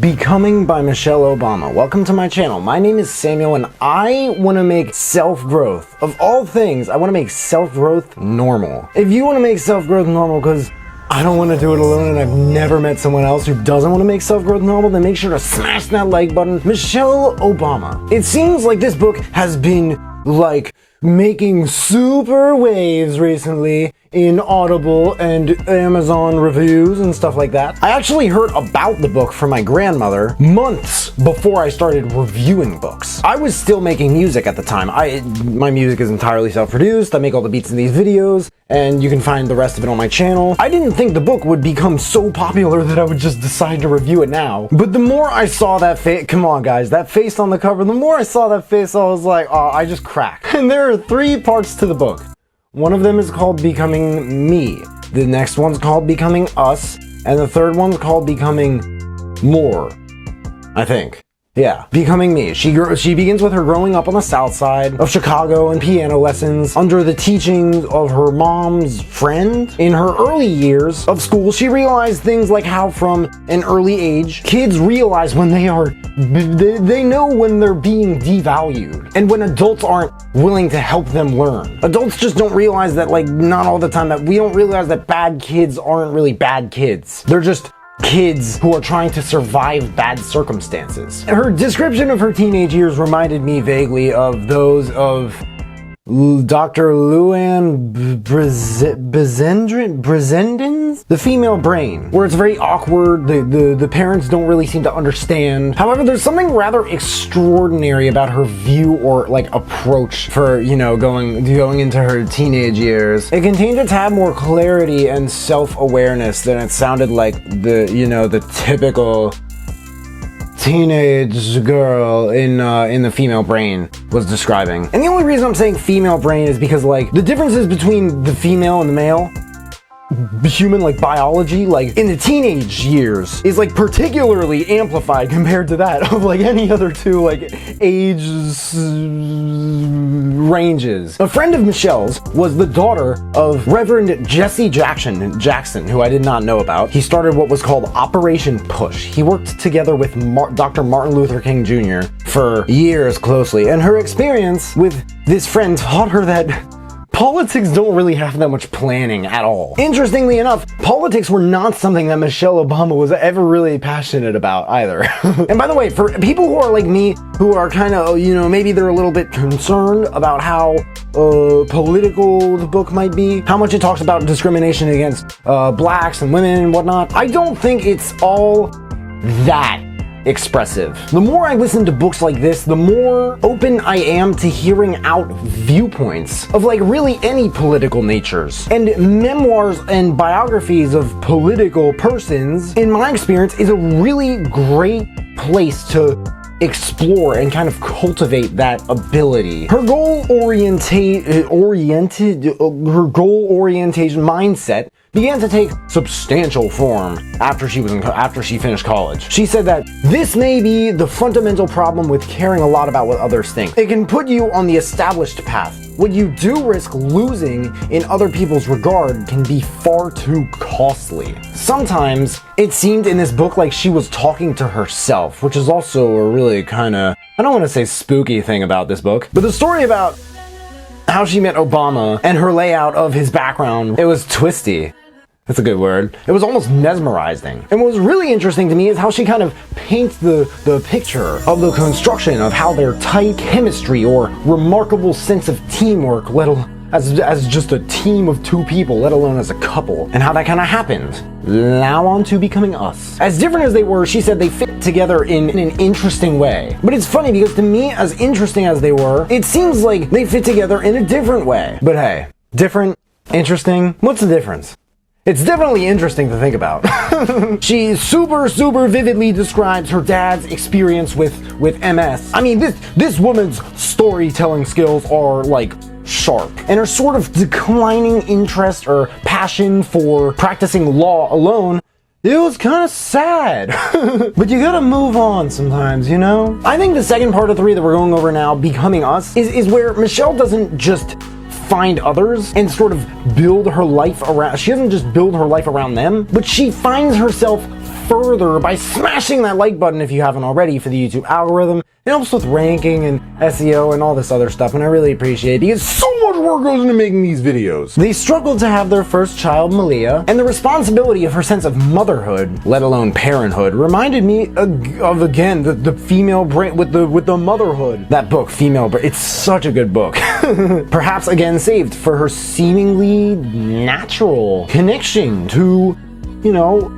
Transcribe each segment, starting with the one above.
Becoming by Michelle Obama. Welcome to my channel. My name is Samuel and I want to make self-growth. Of all things, I want to make self-growth normal. If you want to make self-growth normal, because I don't want to do it alone and I've never met someone else who doesn't want to make self-growth normal, then make sure to smash that like button. Michelle Obama. It seems like this book has been like making super waves recently in Audible and Amazon reviews and stuff like that. I actually heard about the book from my grandmother months before I started reviewing books. I was still making music at the time. My music is entirely self-produced. I make all the beats in these videos, and you can find the rest of it on my channel. I didn't think the book would become so popular that I would just decide to review it now. But the more I saw that face, come on guys, that face on the cover, the more I saw that face, I was like, oh, I just cracked. And there are 3 parts to the book. One of them is called Becoming Me. The next one's called Becoming Us. And the third one's called Becoming More, I think. Yeah, Becoming Me. She begins with her growing up on the south side of Chicago and piano lessons under the teachings of her mom's friend. In her early years of school, she realized things like how from an early age, kids realize when they know when they're being devalued and when adults aren't willing to help them learn. Adults just don't realize that, like, not all the time, that we don't realize that bad kids aren't really bad kids. They're just kids who are trying to survive bad circumstances. Her description of her teenage years reminded me vaguely of those of Dr. Luann Brizenden's The Female Brain, where it's very awkward, the parents don't really seem to understand. However, there's something rather extraordinary about her view or like approach for, you know, going into her teenage years. It contained a tad more clarity and self-awareness than it sounded like the typical teenage girl in The Female Brain was describing. And the only reason I'm saying female brain is because, like, the differences between the female and the male human, like, biology, like, in the teenage years is, like, particularly amplified compared to that of, like, any other two, like, age ranges. A friend of Michelle's was the daughter of Reverend Jesse Jackson, who I did not know about. He started what was called Operation Push. He worked together with Dr. Martin Luther King Jr. for years closely, and her experience with this friend taught her that politics don't really have that much planning at all. Interestingly enough, politics were not something that Michelle Obama was ever really passionate about either. And by the way, for people who are like me, who are kind of, you know, maybe they're a little bit concerned about how political the book might be, how much it talks about discrimination against blacks and women and whatnot, I don't think it's all that expressive. The more I listen to books like this, the more open I am to hearing out viewpoints of, like, really any political natures. And memoirs and biographies of political persons, in my experience, is a really great place to explore and kind of cultivate that ability. Her goal-oriented mindset began to take substantial form after she finished college. She said that this may be the fundamental problem with caring a lot about what others think. It can put you on the established path. What you do risk losing in other people's regard can be far too costly. Sometimes it seemed in this book like she was talking to herself, which is also a really kind of, I don't want to say spooky thing about this book, but the story about how she met Obama and her layout of his background, it was twisty. That's a good word. It was almost mesmerizing. And what was really interesting to me is how she kind of paints the picture of the construction of how their tight chemistry or remarkable sense of teamwork, as just a team of 2 people, let alone as a couple, and how that kind of happened. Now on to Becoming Us. As different as they were, she said they fit together in an interesting way. But it's funny because to me, as interesting as they were, it seems like they fit together in a different way. But hey, different, interesting, what's the difference? It's definitely interesting to think about. She super vividly describes her dad's experience with MS. I mean, this woman's storytelling skills are, like, sharp. And her sort of declining interest or passion for practicing law alone, it was kind of sad. But you gotta move on sometimes, you know? I think the second part of 3 that we're going over now, Becoming Us, is where Michelle doesn't just find others and sort of build her life around, she doesn't just build her life around them, but she finds herself further by smashing that like button if you haven't already for the YouTube algorithm. It helps with ranking and SEO and all this other stuff, and I really appreciate it because so much work goes into making these videos. They struggled to have their first child, Malia, and the responsibility of her sense of motherhood, let alone parenthood, reminded me of again the female brain with the motherhood. That book, Female Brain, it's such a good book. Perhaps again saved for her seemingly natural connection to, you know,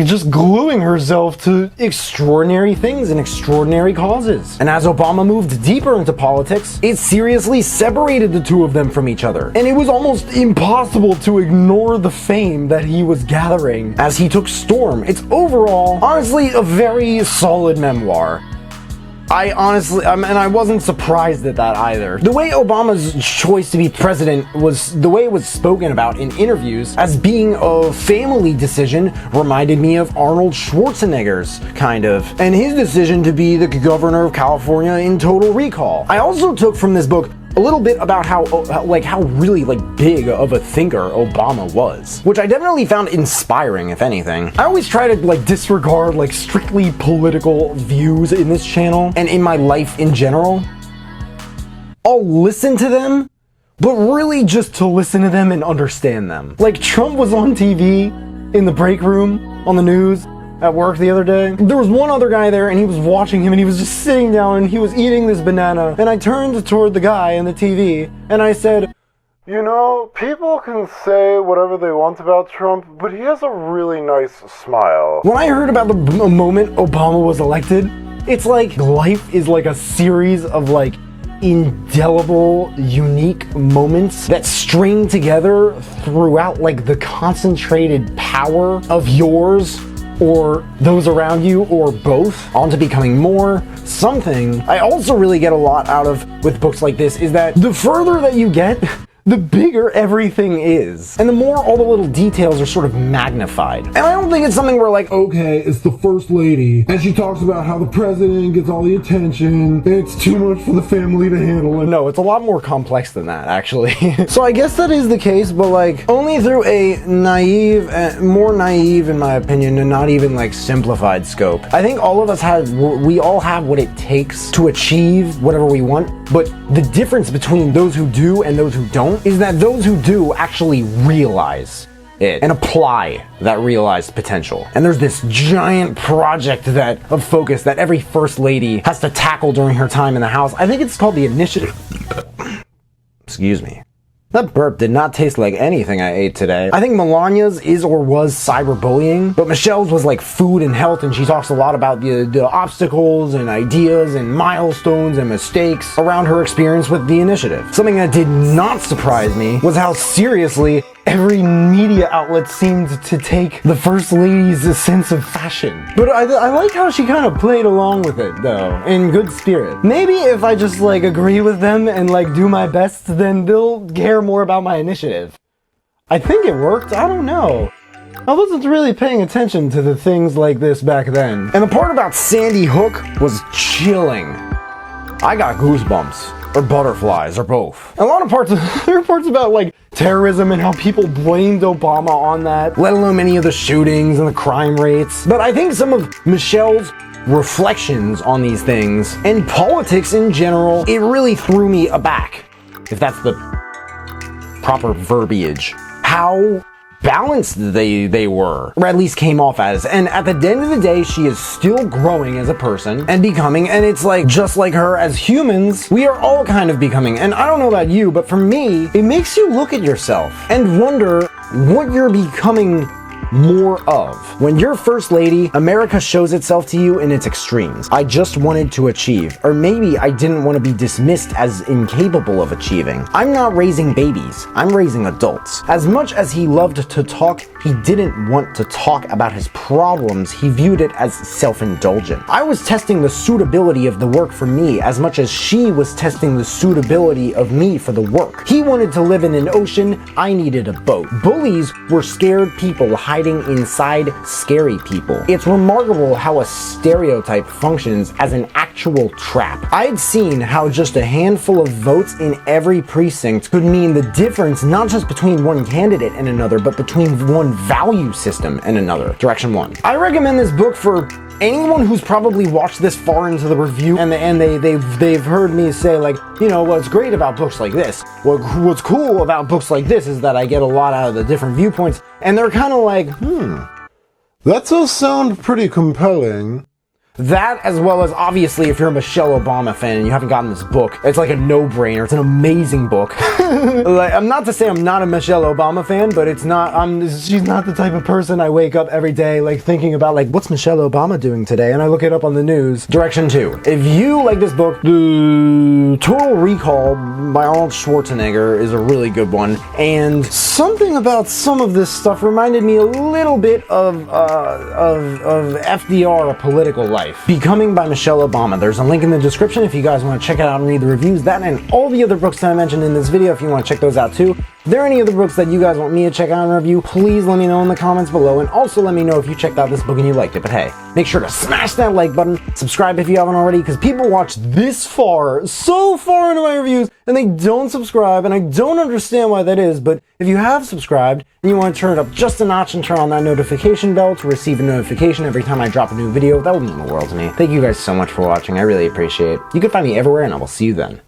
just gluing herself to extraordinary things and extraordinary causes. And as Obama moved deeper into politics, it seriously separated the two of them from each other. And it was almost impossible to ignore the fame that he was gathering as he took storm. It's overall, honestly, a very solid memoir. I wasn't surprised at that either. The way Obama's choice to be president was, the way it was spoken about in interviews as being a family decision reminded me of Arnold Schwarzenegger's, kind of, and his decision to be the governor of California in Total Recall. I also took from this book a little bit about how really big of a thinker Obama was, which I definitely found inspiring, if anything. I always try to disregard strictly political views in this channel and in my life in general. I'll listen to them, but really just to listen to them and understand them. Like, Trump was on TV in the break room on the news at work the other day. There was one other guy there and he was watching him and he was just sitting down and he was eating this banana, and I turned toward the guy in the TV and I said, "You know, people can say whatever they want about Trump, but he has a really nice smile." When I heard about the moment Obama was elected, it's like life is like a series of indelible, unique moments that string together throughout the concentrated power of yours or those around you, or both, onto becoming more something. I also really get a lot out of with books like this is that the further that you get, the bigger everything is, and the more all the little details are sort of magnified. And I don't think it's something where okay, it's the first lady and she talks about how the president gets all the attention and it's too much for the family to handle it. No, it's a lot more complex than that, actually. So I guess that is the case, but only through a more naive in my opinion, and not even simplified scope. I think all of us we all have what it takes to achieve whatever we want, but the difference between those who do and those who don't is that those who do actually realize it and apply that realized potential. And there's this giant project of focus that every first lady has to tackle during her time in the House. I think it's called the initiative. Excuse me. That burp did not taste like anything I ate today. I think Melania's is or was cyberbullying, but Michelle's was food and health, and she talks a lot about the obstacles and ideas and milestones and mistakes around her experience with the initiative. Something that did not surprise me was how seriously every media outlet seemed to take the First Lady's sense of fashion. But I like how she kind of played along with it, though, in good spirit. Maybe if I just agree with them and do my best, then they'll care more about my initiative. I think it worked, I don't know. I wasn't really paying attention to the things like this back then. And the part about Sandy Hook was chilling. I got goosebumps, or butterflies, or both. A lot of parts, there are parts about terrorism and how people blamed Obama on that, let alone many of the shootings and the crime rates. But I think some of Michelle's reflections on these things, and politics in general, it really threw me aback, if that's the proper verbiage. How balanced they were, or at least came off as. And at the end of the day, she is still growing as a person and becoming, and it's just like her as humans, we are all kind of becoming. And I don't know about you, but for me, it makes you look at yourself and wonder what you're becoming more of. When you're First Lady, America shows itself to you in its extremes. I just wanted to achieve, or maybe I didn't want to be dismissed as incapable of achieving. I'm not raising babies, I'm raising adults. As much as he loved to talk, he didn't want to talk about his problems. He viewed it as self-indulgent. I was testing the suitability of the work for me as much as she was testing the suitability of me for the work. He wanted to live in an ocean, I needed a boat. Bullies were scared people hiding hiding inside scary people. It's remarkable how a stereotype functions as an actual trap. I had seen how just a handful of votes in every precinct could mean the difference not just between one candidate and another, but between one value system and another. Direction 1. I recommend this book for anyone who's probably watched this far into the review and they've heard me say, like, you know, what's great about books like this, what's cool about books like this is that I get a lot out of the different viewpoints, and they're kind of like, that does sound pretty compelling. That, as well as, obviously, if you're a Michelle Obama fan and you haven't gotten this book, it's like a no-brainer. It's an amazing book. Like, I'm not to say I'm not a Michelle Obama fan, but she's not the type of person I wake up every day, like, thinking about, like, what's Michelle Obama doing today? And I look it up on the news. Direction 2. If you like this book, the Total Recall by Arnold Schwarzenegger is a really good one. And something about some of this stuff reminded me a little bit of FDR, A Political Life. Becoming by Michelle Obama. There's a link in the description if you guys want to check it out and read the reviews. That and all the other books that I mentioned in this video if you want to check those out too. If there are any other books that you guys want me to check out and review, please let me know in the comments below, and also let me know if you checked out this book and you liked it. But hey, make sure to smash that like button, subscribe if you haven't already, because people watch this far, so far into my reviews, and they don't subscribe, and I don't understand why that is. But if you have subscribed and you want to turn it up just a notch and turn on that notification bell to receive a notification every time I drop a new video, that would mean the world to me. Thank you guys so much for watching. I really appreciate it. You can find me everywhere, and I will see you then.